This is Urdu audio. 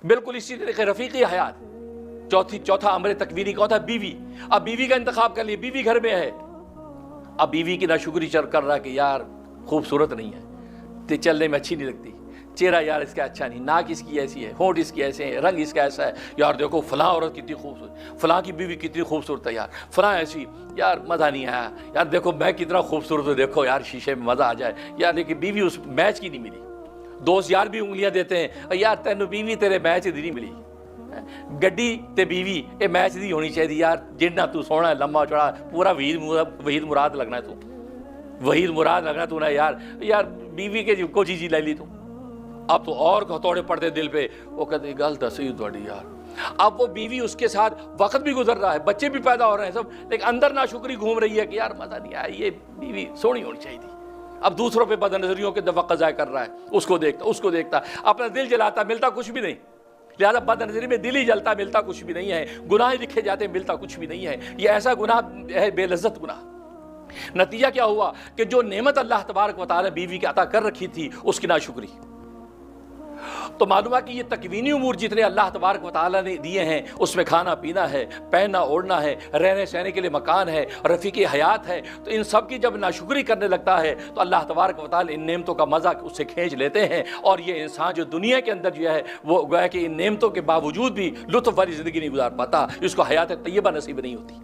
بالکل اسی طریقے رفیقی حیات، چوتھا امر تکوینی کون تھا؟ بیوی. اب بیوی کا انتخاب کر لیا، بیوی گھر میں ہے، اب بیوی کی ناشکری کر رہا کہ یار خوبصورت نہیں ہے، چلنے میں اچھی نہیں لگتی، چہرہ یار اس کا اچھا نہیں، ناک اس کی ایسی ہے، ہونٹ اس کی ایسے ہیں، رنگ اس کا ایسا ہے، یار دیکھو فلاں عورت کتنی خوبصورت، فلاں کی بیوی کتنی خوبصورت ہے، یار فلاں ایسی، یار مزہ نہیں آیا، یار دیکھو میں کتنا خوبصورت ہوں، دیکھو یار شیشے میں مزہ آ جائے، یار لیکن بیوی اس میچ کی نہیں ملی. دوست یار بھی انگلیاں دیتے ہیں، یار تینوں بیوی تیرے میچ دی نہیں ملی، گڈی تے بیوی یہ میچ دی ہونی چاہیے، یار جننا تو سونا ہے، لمبا چوڑا، پورا وحید مراد لگنا ہے، تو وحید مراد لگنا تو نہ، یار بیوی کے کو چیز لے لی تو. اب تو اور ہتھوڑے پڑتے دل پہ، وہ کہتے گل دسی تھوڑی یار. اب وہ بیوی اس کے ساتھ وقت بھی گزر رہا ہے، بچے بھی پیدا ہو رہے ہیں سب، لیکن اندر ناشکری گھوم رہی ہے کہ یار مزہ نہیں آیا، یہ بیوی سونی ہونی چاہیے تھی. اب دوسروں پہ بد نظریوں کے وقت ضائع کر رہا ہے، اس کو دیکھتا اپنا دل جلاتا، ملتا کچھ بھی نہیں. لہذا بد نظری میں دل ہی جلتا، ملتا کچھ بھی نہیں ہے، گناہ لکھے جاتے، ملتا کچھ بھی نہیں ہے. یہ ایسا گناہ ہے بے لذت گناہ. نتیجہ کیا ہوا کہ جو نعمت اللہ تبارک و تعالی بیوی کے عطا کر رکھی تھی اس کی ناشکری. تو معلوم ہے کہ یہ تکوینی امور جتنے اللہ تبارک و تعالیٰ نے دیے ہیں، اس میں کھانا پینا ہے، پہننا اوڑھنا ہے، رہنے سہنے کے لیے مکان ہے، رفیقی حیات ہے، تو ان سب کی جب ناشکری کرنے لگتا ہے تو اللہ تبارک و تعالیٰ ان نعمتوں کا مزہ اس سے کھینچ لیتے ہیں، اور یہ انسان جو دنیا کے اندر جو ہے وہ گویا کہ ان نعمتوں کے باوجود بھی لطف والی زندگی نہیں گزار پاتا، اس کو حیات طیبہ نصیب نہیں ہوتی.